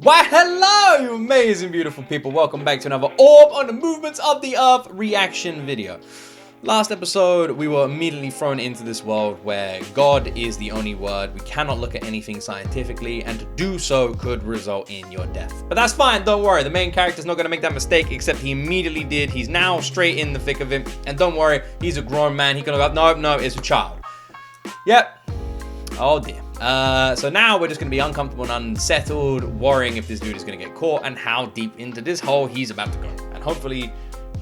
Why, hello, you amazing, beautiful people. Welcome back to another Orb on the Movements of the Earth reaction video. Last episode, we were immediately thrown into this world where God is the only word. We cannot look at anything scientifically, and to do so could result in your death. But that's fine, don't worry. The main character's not going to make that mistake, except he immediately did. He's now straight in the thick of it. And don't worry, he's a grown man. He can go, no, it's a child. Yep. Oh dear. So now we're just going to be uncomfortable and unsettled, worrying if this dude is going to get caught and how deep into this hole he's about to go. And hopefully,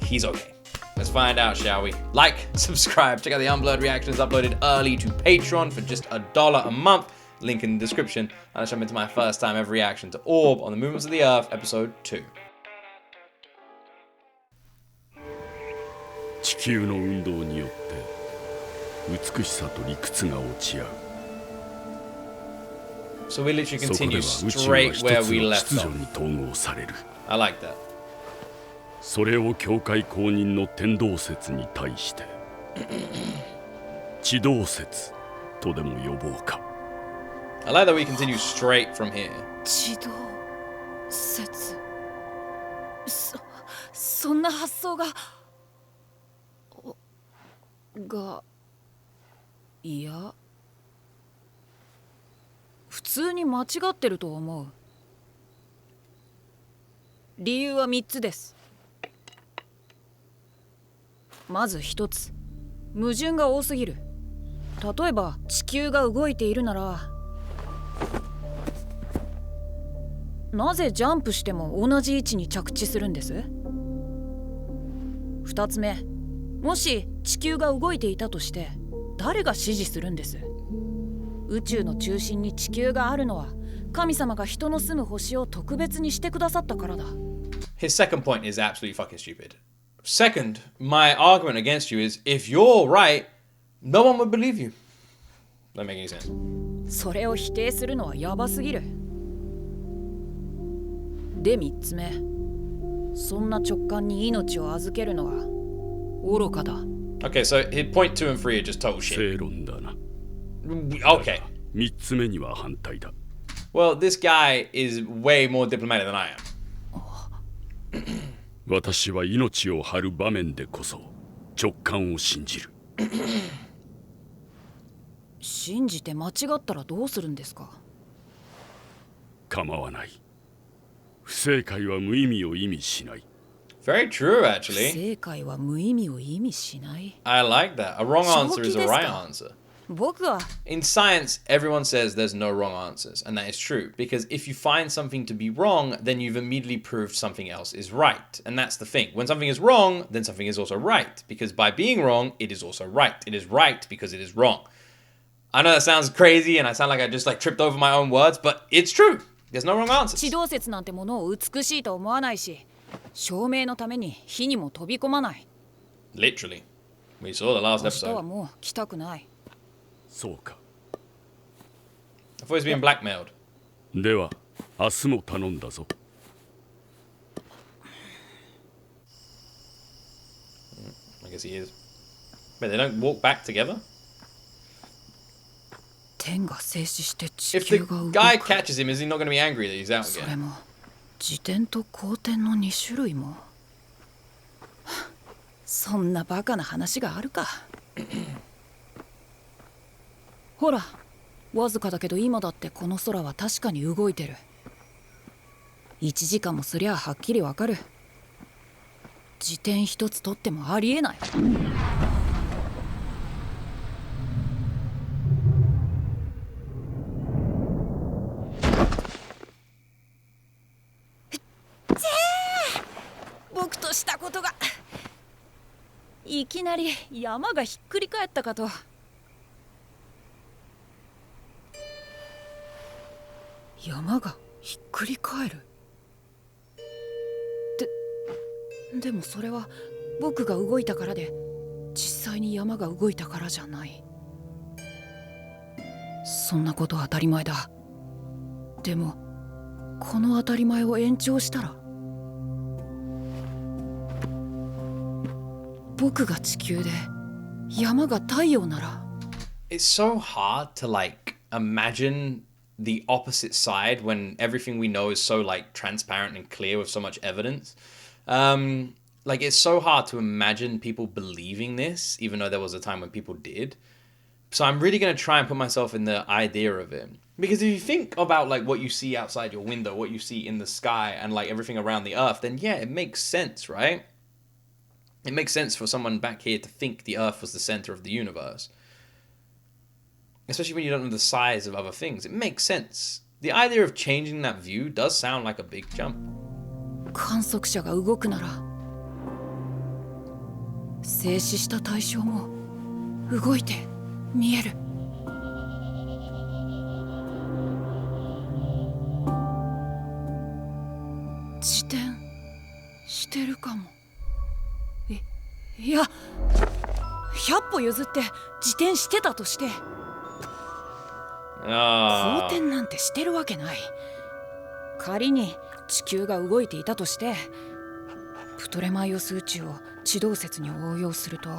he's okay. Let's find out, shall we? Like, subscribe, check out the Unblurred reactions uploaded early to Patreon for just $1 a month. Link in the description. And let's jump into my first time ever reaction to Orb on the Movements of the Earth, episode 2. 地球の運動によって美しさと理屈が落ち合う。 So we literally continue straight where we left off. I like that. それを教会公認の天動説に対して地動説とでも呼ぼうか。 I like that we continue straight from here. 地動説。そんな発想いや。 普通に間違ってると思う。理由は3つです。まず1つ、矛盾が多すぎる。例えば地球が動いているなら、なぜジャンプしても同じ位置に着地するんです？ 2つ目、もし地球が動いていたとして誰が指示するんです？ 宇宙の中心に地球があるのは神様が人の住む星を特別にしてくださったからだ。 His second point is absolutely fucking stupid. Second, my argument against you is if you're right, no one would believe you. Doesn't make any sense. それを否定するのはヤバすぎる。で3つ目、そんな直感に命を預けるのは愚かだ。 Okay, so his point 2 and 3 are just total shit. 正論だな。 Okay. 3つ目には反対だ。 Well, this guy is way more diplomatic than I am. 私は命を張る場面でこそ直感を信じる。信じて間違ったらどうするんですか？構わない。不正解は無意味を意味しない。 Very true, 不 actually. 正解は無意味を意味しない。 I like that. A wrong answer is a right answer. 僕は In science, everyone says there's no wrong answers, and that is true, because if you find something to be wrong, then you've immediately proved something else is right. And that's the thing. When something is wrong, then something is also right, because by being wrong, it is also right. It is right because it is wrong. I know that sounds crazy, and I sound like I just tripped over my own words, but it's true. There's no wrong answers. 地動説なんてものを美しいと思わないし、証明のために火にも飛び込まない。 Literally. We saw the last 明日は episode. もう来たくない。 そうか。 I thought he was being blackmailed. では明日も頼んだぞ。 I guess he is. But they don't walk back together? 天が静止して地 If 球 the が動く。 guy catches him, is he not going to be angry that he's out それ again? も自転と公転の2種類も。そんなバカな話があるか。ほら、わずかだけど今だってこの空は確かに動いてる。1時間もすりゃはっきりわかる。自転一つ取ってもありえない。僕としたことがいきなり山がひっくり返ったかと。山がひっくり返る。でもそれは僕が動いたからで、実際に山が動いたからじゃない。そんなことは当たり前だ。でもこの当たり前を延長したら、僕が地球で山が太陽なら。 It's so hard to imagine the opposite side when everything we know is so like transparent and clear with so much evidence. Like it's so hard to imagine people believing this, even though there was a time when people did. So I'm really going to try and put myself in the idea of it. Because if you think about like what you see outside your window, what you see in the sky and like everything around the earth, then yeah, it makes sense, right? It makes sense for someone back here to think the earth was the center of the universe. Especially when you don't know the size of other things. It makes sense. The idea of changing that view does sound like a big jump. 観測者が動くなら静止した対象も動いて見える。自転してるかも。いや100歩譲って自転してたとして、公転なんてしてるわけない。仮に地球が動いていたとして、プトレマイオス宇宙を地動説に応用すると、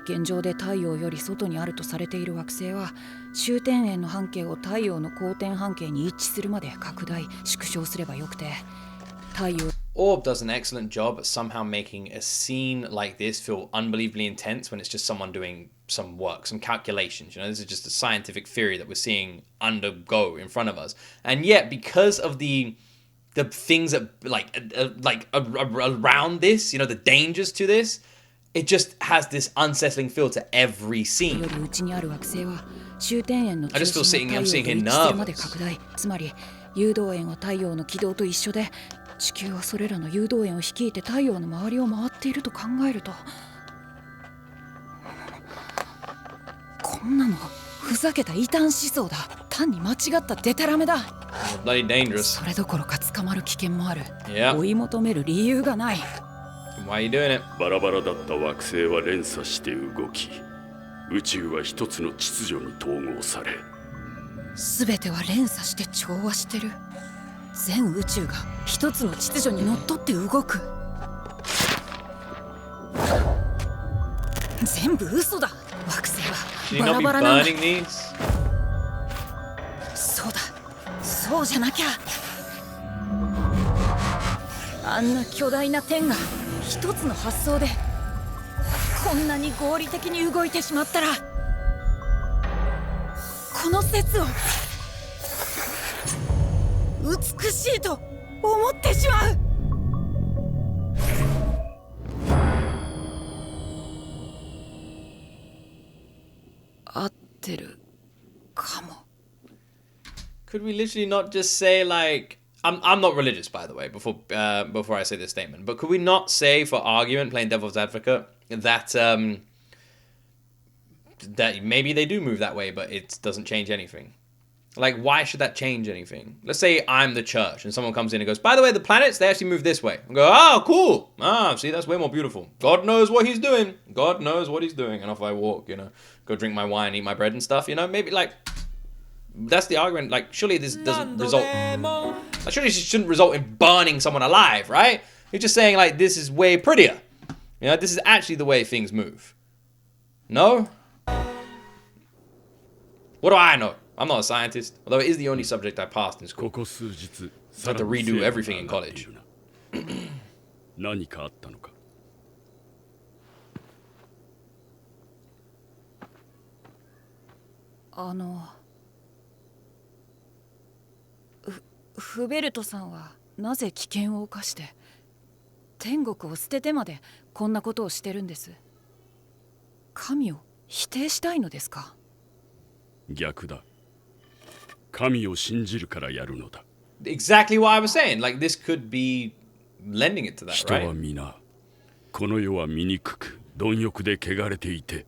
現状で太陽より外にあるとされている惑星は終点円の半径を太陽の公転半径に一致するまで拡大縮小すればよくて、太陽 Orb does an excellent job at somehow making a scene like this feel unbelievably intense when it's just someone doing some work, some calculations. You know, this is just a scientific theory that we're seeing undergo in front of us. And yet, because of the things that like around this, you know, the dangers to this, it just has this unsettling feel to every scene. I just feel I'm seeing here nervous. つまり誘導円は太陽の軌道と一緒で、地球はそれらの誘導円を率いて太陽の周りを回っていると考えると、こんなのふざけた異端思想だ。単に間違ったデタラメだ。Bloody dangerous. それどころか捕まる危険もある。Yeah. 追い求める理由がない。Why are you doing it? バラバラだった惑星は連鎖して動き、宇宙は一つの秩序に統合され、すべては連鎖して調和してる。全宇宙が一つの秩序にのっとって動く。全部嘘だ。惑星はバラバラなんだ。そうだ、そうじゃなきゃ。あんな巨大な点が一つの発想でこんなに合理的に動いてしまったら、この説を美しいと思ってしまう。合ってるかも。Could we literally not just say like I'm not religious, by the way, before I say this statement, but could we not say, for argument, playing devil's advocate, that that maybe they do move that way, but it doesn't change anything? Like, why should that change anything? Let's say I'm the church and someone comes in and goes, by the way, the planets, they actually move this way. I go, oh, cool. Ah, see, that's way more beautiful. God knows what he's doing. God knows what he's doing. And off I walk, you know, go drink my wine, eat my bread and stuff, you know, maybe like, that's the argument. Like, surely this doesn't result, like, surely this shouldn't result in burning someone alive, right? You're just saying like, this is way prettier. You know, this is actually the way things move. No? What do I know? I'm not a scientist, although it is the only subject I passed in school. I had to redo everything in college. 何かあったのか。フベルトさんはなぜ危険を冒して天国を捨ててまでこんなことをしてるんです。神を否定したいのですか？逆だ。神を信じるからやるのだ。Exactly what I was saying. Like this could be lending it to that, right? 人は皆、この世は醜く貪欲で汚れていて、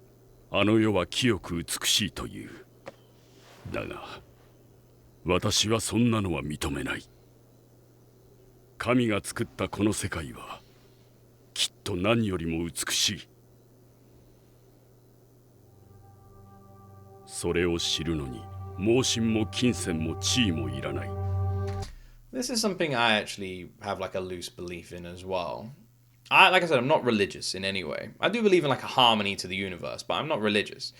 あの世は清く美しいという。だが、私はそんなのは認めない。神が作ったこの世界は、きっと何よりも美しい。それを知るのに、盲信も金銭も地位もいらない。This is something I actually have like a loose belief in as well. Like I said, I'm not religious in any way. I do believe in like a harmony to the universe, but I'm not religious.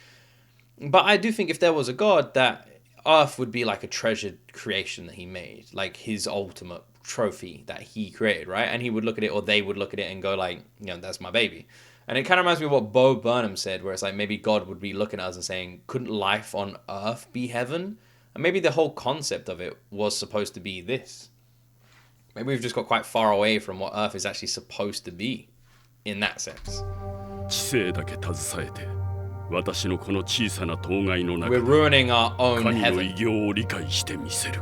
But I do think if there was a God, that Earth would be like a treasured creation that he made, like his ultimate trophy that he created, right? And he would look at it, or they would look at it and go like, you know, that's my baby. And it kind of reminds me of what Bo Burnham said, where it's like maybe God would be looking at us and saying, couldn't life on Earth be heaven? And maybe the whole concept of it was supposed to be this. Maybe we've just got quite far away from what Earth is actually supposed to be in that sense. 知性だけ携えて私のこの小さな当該の中 We're で ruining our own 神の heaven. 偉業を理解してみせる。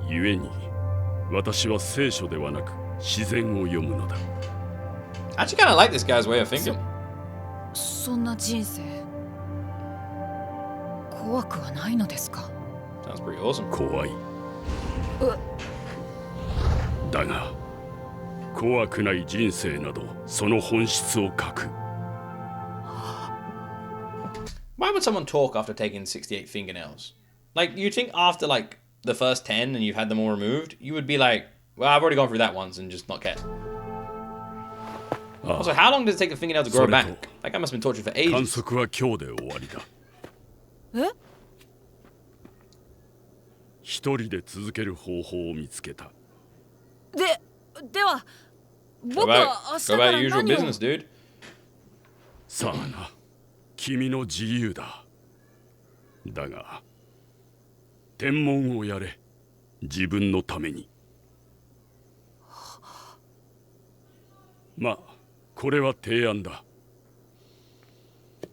故に私は聖書ではなく自然を読むのだ。 I actually kind of like this guy's way of thinking. そんな人生怖くはないのですか？ Sounds pretty awesome. 怖い。だが怖くない人生などその本質を書く。 Why would someone talk after taking 68 fingernails? Like, you'd think after, like, the first 10 and you've had them all removed, you would be like, well, I've already gone through that once and just not care. Also, how long does it take a fingernail to grow back? That guy must have been tortured for 観 ages. 測は今日で終わりだ。え？一人で続ける方法を見つけた。では Go 僕 about, は明日 go か about ら your usual 何を business, dude. さあな、君の自由だ。だが、天文をやれ。自分のために。まあ、これは提案だ。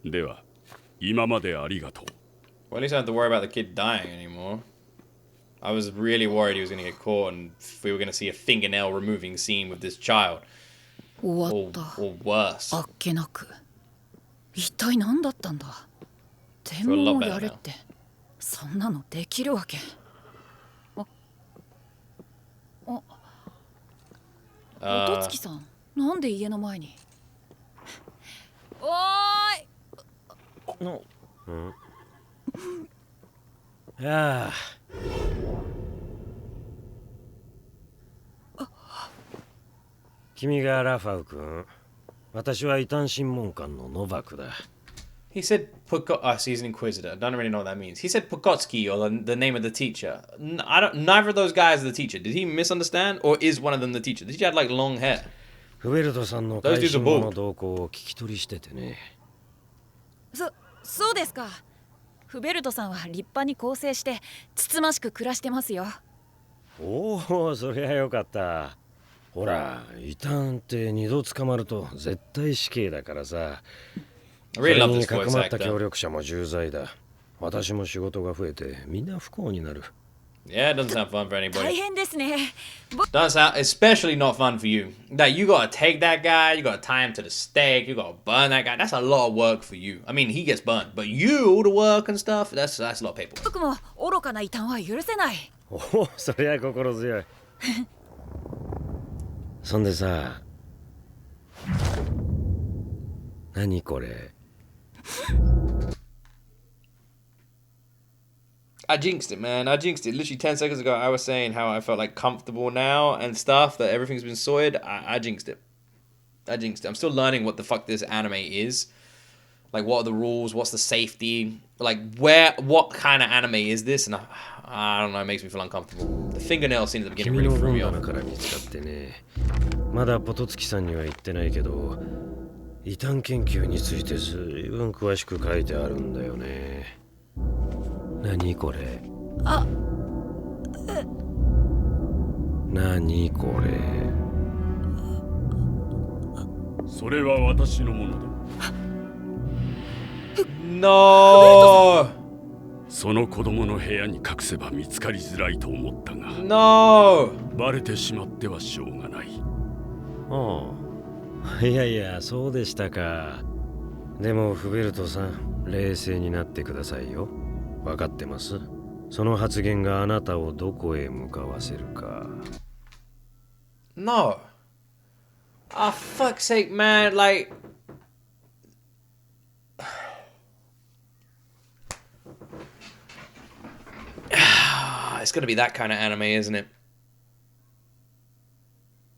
では、今までありがとう。 Well, at least I don't have to worry about the kid dying anymore. I was really worried he was going to get caught and we were going to see a fingernail removing scene with this child. 終 Or, わった or worse. あっけなく。一体何だったんだ？天文をやれってそんなのできるわけ。おとつきさん、なんで家の前に？おーい。の、ああ。君がラファウ君。私は異端審問官のノバクだ。He said he's an inquisitor. I don't really know what that means. He said Pukotsky or the name of the teacher. Neither of those guys are the teacher. Did he misunderstand, or is one of them the teacher? The teacher had like long hair. フベルトさんの会心の動向を聞き取りしててね。そうですか。フベルトさんは立派に更生してつつましく暮らしてますよ。おお、そりゃよかった。ほら、異端って二度捕まると絶対死刑だからさ。それにかくまった協力者も重罪だ。私も仕事が増えてみんな不幸になる。Yeah, it doesn't sound fun for anybody. 大変ですね。Doesn't sound especially not fun for you. That you gotta take that guy, you gotta tie him to the stake, you gotta burn that guy. That's a lot of work for you. I mean, he gets burned, but you, the work and stuff, that's a lot of people. 僕も愚かな異端は許せない。おお、そりゃ心強い。そんでさ、何これI jinxed it, man. I jinxed it. Literally 10 seconds ago, I was saying how I felt like comfortable now and stuff, that everything's been sorted. I jinxed it. I jinxed it. I'm still learning what the fuck this anime is. Like, what are the rules? What's the safety? Like, what kind of anime is this? And I don't know, it makes me feel uncomfortable. The fingernail scene at the beginning 君 really の threw 本 me off. 棚から見つかってね。まだポトツキさんには言ってないけど、異端研究についてずいぶん詳しく書いてあるんだよね。何これ？あ、何これ？それは私のものだ。No! その子供の部屋に隠せば見つかりづらいと思ったが、 No! バレてしまってはしょうがない。ああ、いやいや、そうでしたか。でもフベルトさん、冷静になってくださいよ。分かってます？その発言があなたをどこへ向かわせるか。No. Ah, fuck's sake, man. Like... It's gonna be that kind of anime, isn't it?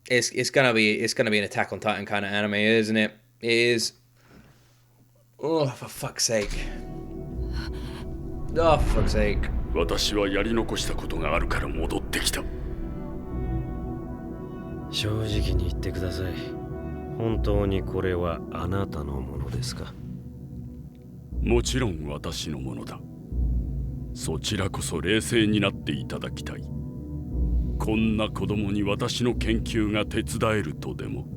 It's gonna be an Attack on Titan kind of anime, isn't it? It is. Oh, for fuck's sake. Oh, for fuck's sake. 私はやり残したことがあるから戻ってきた。正直に言ってください。本当にこれはあなたのものですか？もちろん私のものだ。そちらこそ冷静になっていただきたい。こんな子供に私の研究が手伝えるとでも。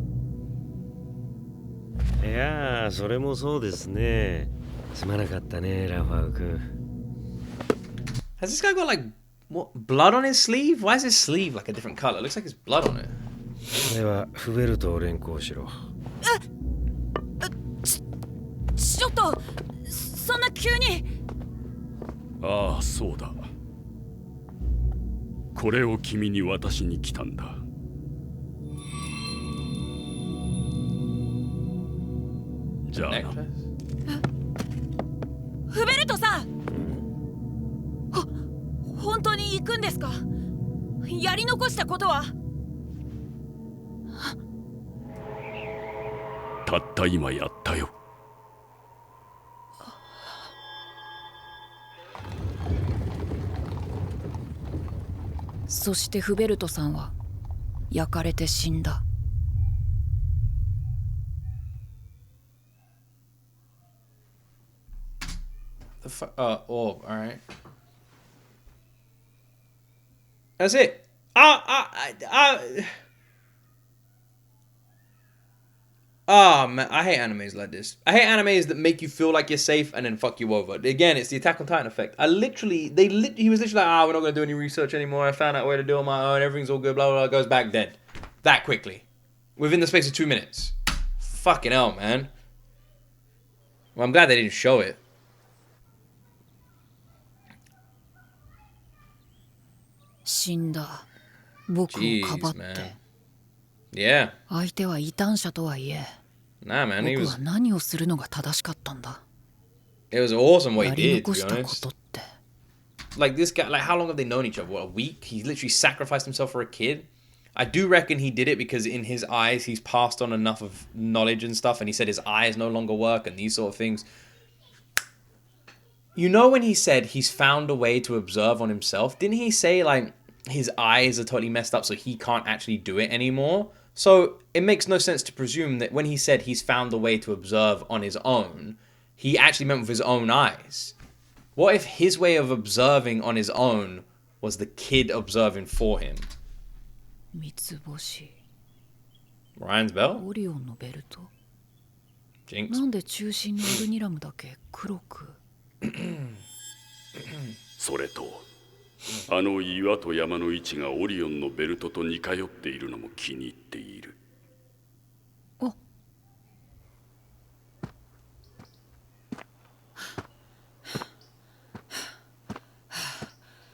いやー、それもそうですね。すまなかったね、ラファウ君。Has this guy got like what blood on his sleeve? Why is his sleeve like a different color? It looks like there's blood on it. これはフベルトを連行しろ。ちょっとそんな急に。ああ、そうだ。これを君に渡しに来たんだ。じゃあな。フベルトさん、本当に行くんですか？やり残したことは？たった今やったよ。そしてフベルトさんは焼かれて死んだ。Orb, alright. That's it. Oh man, I hate animes like this. I hate animes that make you feel like you're safe and then fuck you over. Again, it's the Attack on Titan effect. He was literally like, we're not gonna do any research anymore. I found out a way to do it on my own. Everything's all good. Blah blah blah. Goes back dead, that quickly, within the space of 2 minutes. Fucking hell, man. Well, I'm glad they didn't show it. 死んだ。僕をかばって。Yeah. 相手は異端者とはいえ、Nah, man. 僕は何をするのが正しかったんだ。It was awesome what he や did, り to 残 be したこ honest. とって。Like this guy, like how long have they known each other? What, a week? He literally sacrificed himself for a kid. I do reckon he did it because in his eyes, he's passed on enough of knowledge and stuff. And he said his eyes no longer work and these sort of things. You know, when he said he's found a way to observe on himself, didn't he say like his eyes are totally messed up so he can't actually do it anymore? So it makes no sense to presume that when he said he's found a way to observe on his own, he actually meant with his own eyes. What if his way of observing on his own was the kid observing for him? 三つ星。 Ryan's belt? オリオンのベルト。Jinx? なんで中心のオルニラムだけ黒く？それとあの岩と山の位置がオリオンのベルトと似通っているのも気に入っている。あ。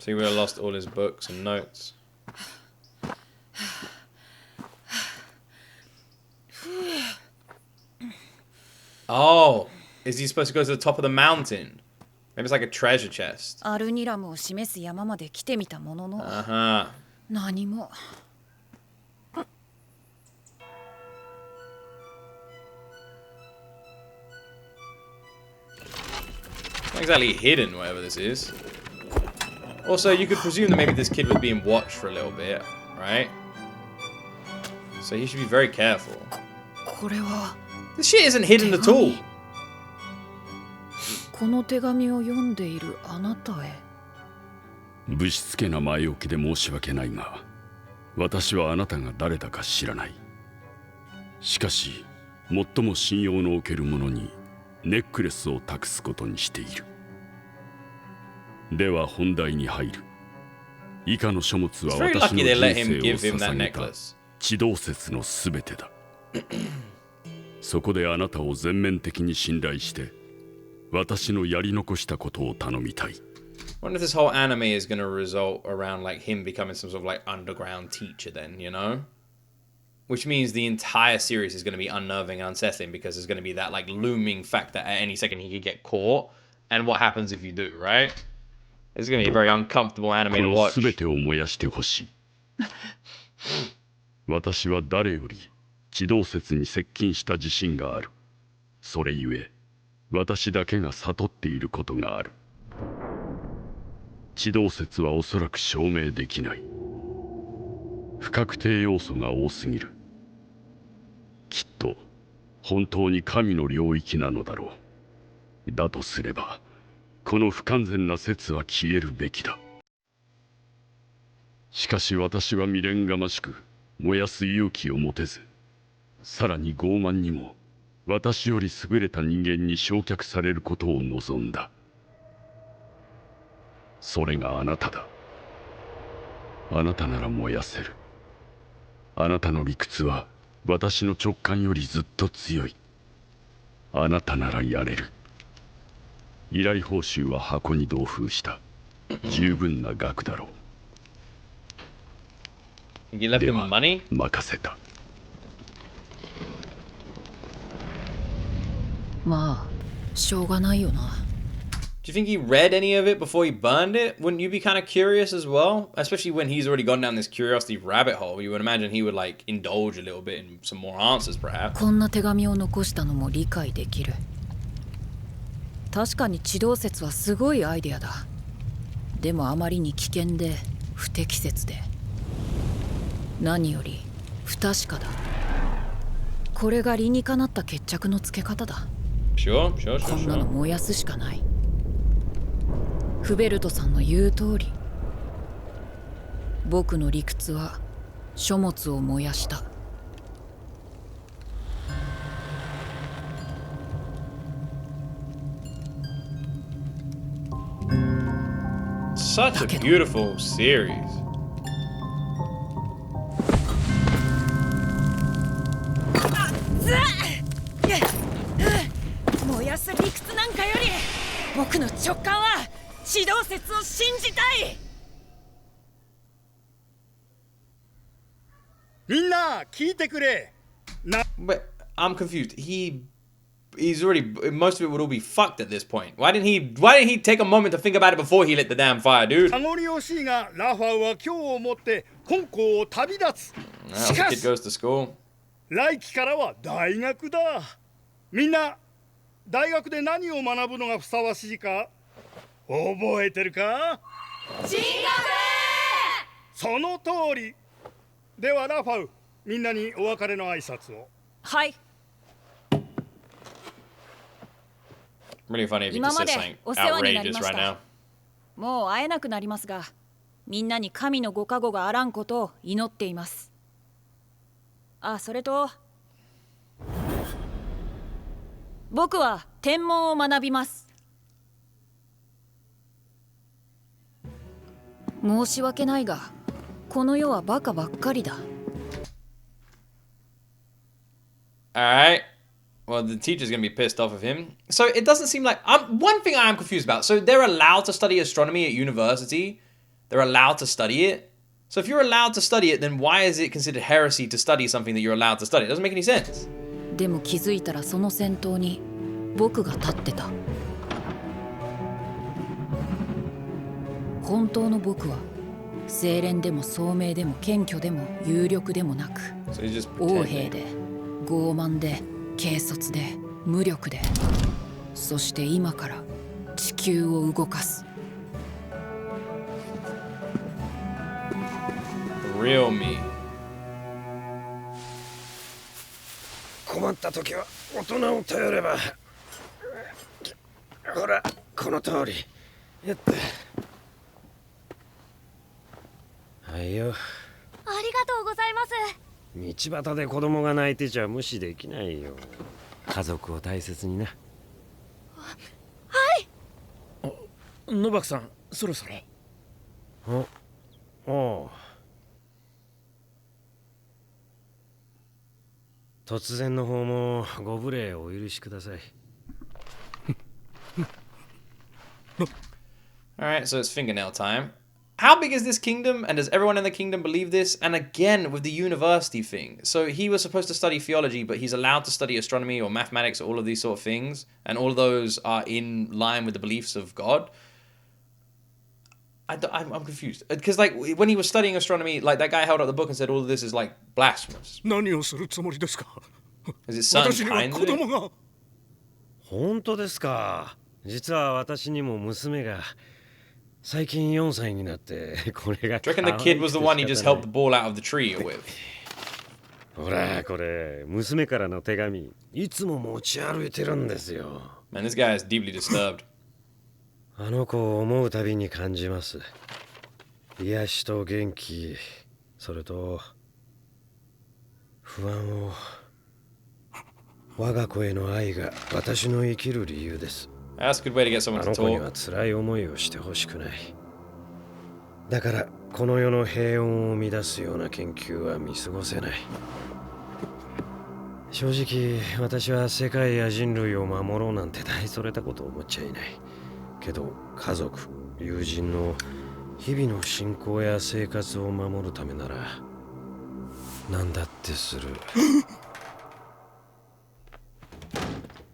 So he would have lost all his books and notes. Oh, is he supposed to go to the top of the mountain? Maybe it's like a treasure chest. アルニラムを示す山まで来てみたものの、何も。Not exactly hidden, whatever this is. Also, you could presume that maybe this kid was being watched for a little bit, right? So he should be very careful. これは。This shit isn't hidden at all. この手紙を読んでいるあなたへ。ぶしつけな前置きで申し訳ないが、私はあなたが誰だか知らない。しかし、最も信用のおける者にネックレスを託すことにしている。では本題に入る。以下の書物は私の人生を捧げた地動説のすべてだ。そこであなたを全面的に信頼して、私のやり残したことを頼みたい。I wonder if this whole anime is going to result around like him becoming some sort of like underground teacher then, you know? Which means the entire series is going to be unnerving and unsettling because there's going to be that like looming fact that at any second he could get caught and what happens if you do, right? It's going to be a very uncomfortable anime to watch. この全てを燃やしてほしい。私は誰より地動説に接近した自信がある。それゆえ、私だけが悟っていることがある。地動説はおそらく証明できない。不確定要素が多すぎる。きっと本当に神の領域なのだろう。だとすればこの不完全な説は消えるべきだ。しかし私は未練がましく燃やす勇気を持てず、さらに傲慢にも私より優れた人間に焼却されることを望んだ。それがあなただ。あなたなら燃やせる。あなたの理屈は私の直感よりずっと強い。あなたならやれる。依頼報酬は箱に同封した。十分な額だろう。 You left で him は money? 任せた。まあしょうがないよな。 Do you think he read any of it before he burned it? Wouldn't you be kind of curious as well? Especially when he's already gone down this curiosity rabbit hole. You would imagine he would like indulge a little bit in some more answers, perhaps. こんな手紙を残したのも理解できる。確かに地動説はすごいアイデアだ。でもあまりに危険で不適切で、何より不確かだ。これが理にかなった決着のつけ方だ。Sure, sure, sure, こんなの sure. 燃やすしかない。フベルトさんの言う通り、僕の理屈は書物を燃やした。Such a beautiful series. 燃やす理屈なんかより僕の直感は地動説を信じたい。みんな聞いてくれ。 But I'm confused. He's already, most of it would all be fucked at this point. Why didn't he take a moment to think about it before he lit the damn fire, dude? 名残惜しいがラファウは今日をもって香港を旅立つ。 Well, し the か kid し goes to school. 来期からは大学だ。みんな大学で何を学ぶのがふさわしいか覚えてるか？進学！その通り。ではラファウ、みんなにお別れの挨拶を。はい。 Really funny if he 今 just ま said で something お世話になり outrageous まし right now. た。もう会えなくなりますが、みんなに神のご加護があらんことを祈っています。あ、それと僕は天文を学びます。申し訳ないが、この世はバカばっかりだ。Alright. Well, the teacher's gonna be pissed off of him. So it doesn't seem like... one thing I am confused about. So they're allowed to study astronomy at university. They're allowed to study it. So if you're allowed to study it, then why is it considered heresy to study something that you're allowed to study? It doesn't make any sense. でも気づいたらその先頭に僕が立ってた。本当の僕は清廉でも聡明でも謙虚でも有力でもなく、 So he's just 横兵 pretending. で傲慢で軽率で無力で、そして今から地球を動かす。 Real me. 困った時は大人を頼れば。ほらこの通り。やった。はいよ。ありがとうございます。道端で子供が泣いてちゃ無視できないよ。家族を大切にな。はい。ノバクさん、そろそろ。おう。突然の訪問ご無礼お許しください。Alright, so it's fingernail time. How big is this kingdom, and does everyone in the kingdom believe this? And again, with the university thing. So he was supposed to study theology, but he's allowed to study astronomy or mathematics, or all of these sort of things. And all of those are in line with the beliefs of God. I'm confused. Because, like, when he was studying astronomy, like, that guy held up the book and said all of this is, like, blasphemous. 何をするつもりですか？ Is it son 私には kind 子供が。本当ですか。実は私にも娘が。最近4歳になってこれが Do you reckon the kid was the one he just helped the ball out of the tree with? ほらこれ娘からの手紙いつも持ち歩いてるんですよ。 Man, this guy is deeply disturbed. あの子を思うたびに感じます。癒しと元気、それと不安を。我が子への愛が私の生きる理由です。 That's a good way to get someone あ to の子には talk. 辛い思いをしてほしくない。だからこの世の平穏を乱すような研究は見過ごせない。正直私は世界や人類を守ろうなんて大それたことを思っちゃいない。けど家族、友人の日々の信仰や生活を守るためなら何だってする。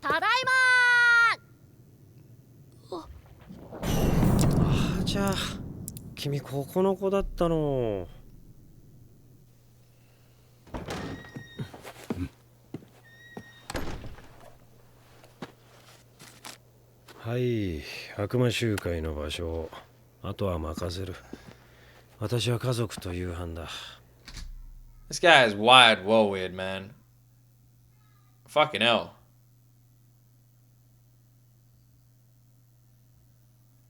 ただいまあ、じゃあ君ここの子だったの。はい、悪魔集会の場所、あとは任せる。私は家族と夕飯だ。 This guy is wired well weird, man. Fucking hell.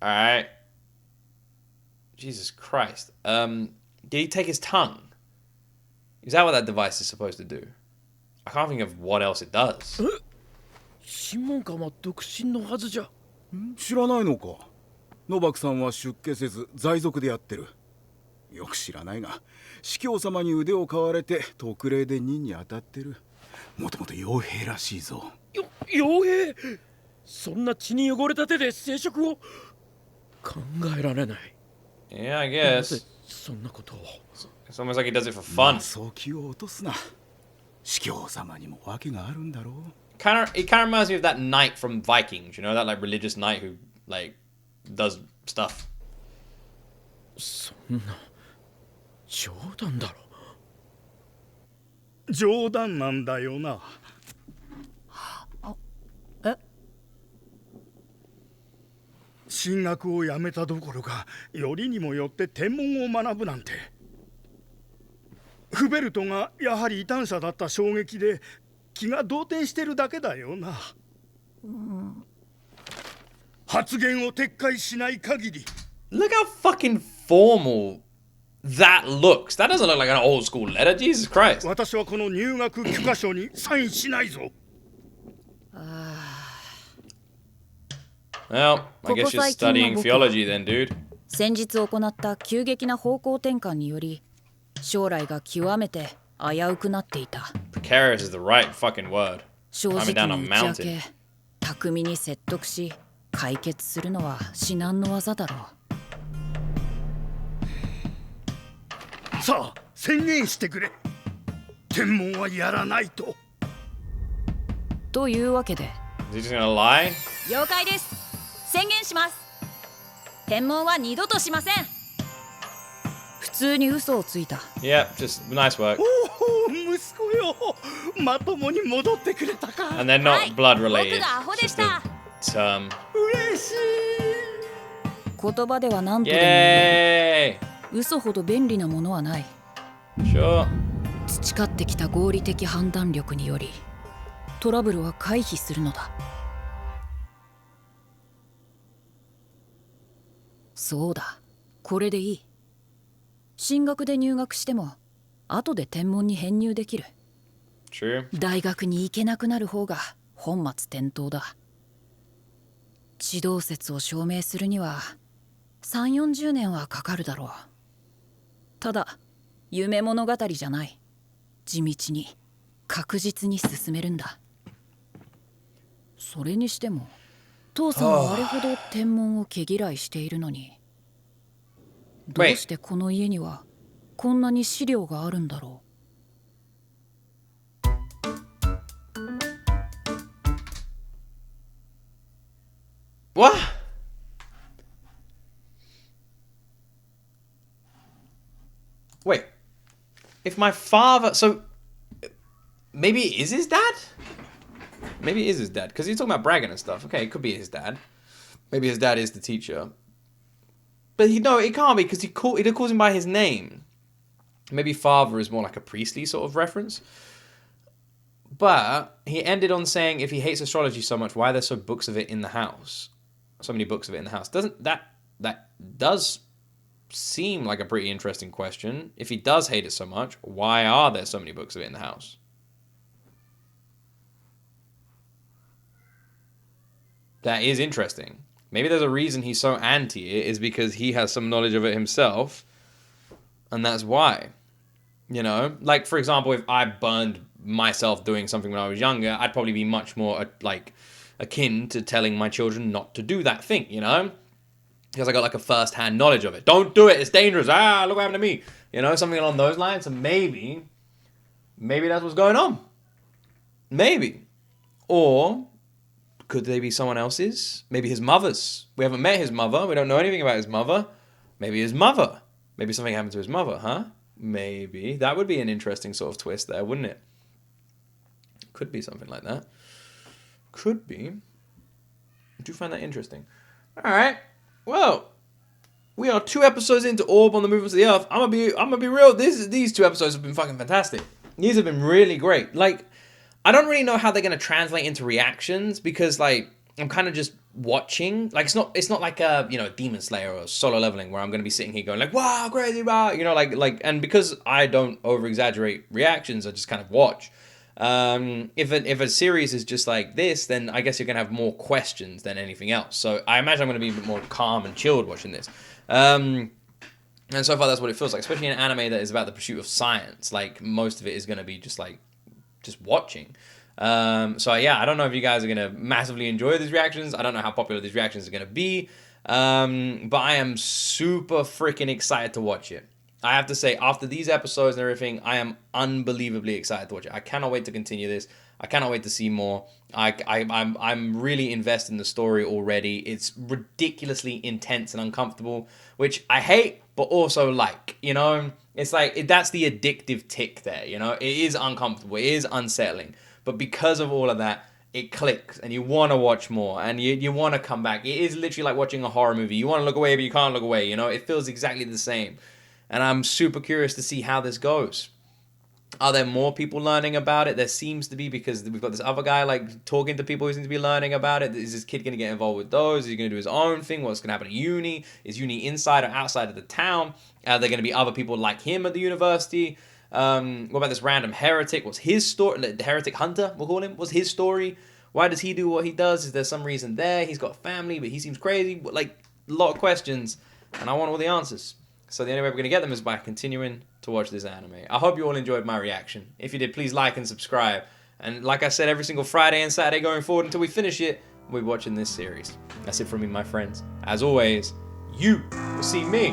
Alright. Jesus Christ. Did he take his tongue? Is that what that device is supposed to do? I can't think of what else it does. 審問官は独身のはずじゃ。知らないのか。ノバクさんは出家せず在賊でやってる。よく知らないが司教様に腕を買われて特例で任に当たってる。もともと傭兵らしいぞ。傭兵。そんな血に汚れた手で生殖を考えられない。 Yeah, I なぜ guess. そんなことを。 It's almost like he does it for ま fun. あそう気を落とすな。司教様にも訳があるんだろう。It kind of reminds me of that knight from Vikings, you know, that like religious knight who like does stuff. そんな冗談だろ。冗談なんだよな。え？進学をやめたどころかよりにもよって天文を学ぶなんて。フベルトがやはり異端者だった衝撃で気が動転してるだけだよな。発言を撤回しない限り。 Look how fucking formal that looks. That doesn't look like an old school letter. Jesus Christ. 私はこの入学許可書にサインしないぞ。 Well, I guess you're studying theology then, dude. 先日行った急激な方向転換により将来が極めて危うくなっていた。 Precarious is the right fucking word. 正 Climbing 直 down a に打ち明 mountain. け巧みに説得し解決するのは至難の業だろう。さあ宣言してくれ。天文はやらないと。というわけで Is he just gonna lie? 了解です。宣言します。天文は二度としません。普通に嘘をついた。 Yeah, just nice work. おお息子よ、まともに戻ってくれたか。 And they're not blood related. 僕がアホで It's し just た。 a term. 嬉しい。言葉では何とでも Yay! 嘘ほど便利なものはない。 Sure. 培ってきた合理的判断力によりトラブルは回避するのだ。そうだ、これでいい。進学で入学しても後で天文に編入できる。 True. 大学に行けなくなる方が本末転倒だ。地動説を証明するには3、40年はかかるだろう。ただ夢物語じゃない。地道に確実に進めるんだ。それにしても父さんはあれほど天文を毛嫌いしているのにどうしてこの家にはこんなに資料があるんだろう。 What? Wait. If my father... So... Maybe it is his dad? Maybe it is his dad. Because he's talking about bragging and stuff. Okay, it could be his dad. Maybe his dad is the teacher. But it can't be because he calls him by his name. Maybe father is more like a priestly sort of reference. But he ended on saying if he hates astrology so much, why are there so books of it in the house? So many books of it in the house. Doesn't that does seem like a pretty interesting question. If he does hate it so much, why are there so many books of it in the house? That is interesting. Maybe there's a reason he's so anti it is because he has some knowledge of it himself, and that's why. You know, like for example, if I burned myself doing something when I was younger, I'd probably be much more like akin to telling my children not to do that thing, you know? Because I got like a first-hand knowledge of it. Don't do it, it's dangerous. Look what happened to me. You know, something along those lines. And maybe that's what's going on. Maybe. Or could they be someone else's? Maybe his mother's. We haven't met his mother. We don't know anything about his mother. Maybe his mother. Maybe something happened to his mother, huh? Maybe. That would be an interesting sort of twist there, wouldn't it? Could be something like that. Could be. I do find that interesting. All right. Well, we are 2 episodes into Orb on the Movements of the Earth. I'm gonna be real. These 2 episodes have been fucking fantastic. These have been really great. Like, I don't really know how they're gonna translate into reactions because like I'm kind of just watching. Like it's not like a Demon Slayer or Solo Leveling where I'm gonna be sitting here going like wow crazy wow and because I don't over exaggerate reactions, I just kind of watch. If a series is just like this, then I guess you're gonna have more questions than anything else. So I imagine I'm gonna be a bit more calm and chilled watching this. And so far that's what it feels like, especially in an anime that is about the pursuit of science. Like most of it is gonna be just watching. So yeah, I don't know if you guys are gonna massively enjoy these reactions. I don't know how popular these reactions are gonna be. But I am super freaking excited to watch it. I have to say, after these episodes and everything, I am unbelievably excited to watch it. I cannot wait to continue this. I cannot wait to see more. I'm really invested in the story already. It's ridiculously intense and uncomfortable, which I hate, but also like, you know? It's like, that's the addictive tick there, you know? It is uncomfortable. It is unsettling. But because of all of that, it clicks and you want to watch more and you want to come back. It is literally like watching a horror movie. You want to look away, but you can't look away, you know? It feels exactly the same. And I'm super curious to see how this goes. Are there more people learning about it? There seems to be, because we've got this other guy like talking to people who seem to be learning about it. Is this kid going to get involved with those? Is he going to do his own thing? What's going to happen at uni? Is uni inside or outside of the town? Are there going to be other people like him at the university? What about this random heretic? What's his story? The heretic hunter, we'll call him. What's his story? Why does he do what he does? Is there some reason there? He's got family, but he seems crazy. Like, a lot of questions, and I want all the answers. So the only way we're going to get them is by continuing to watch this anime. I hope you all enjoyed my reaction. If you did, please like and subscribe. And like I said, every single Friday and Saturday going forward until we finish it, we'll be watching this series. That's it from me, my friends. As always, you will see me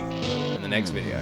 in the next video.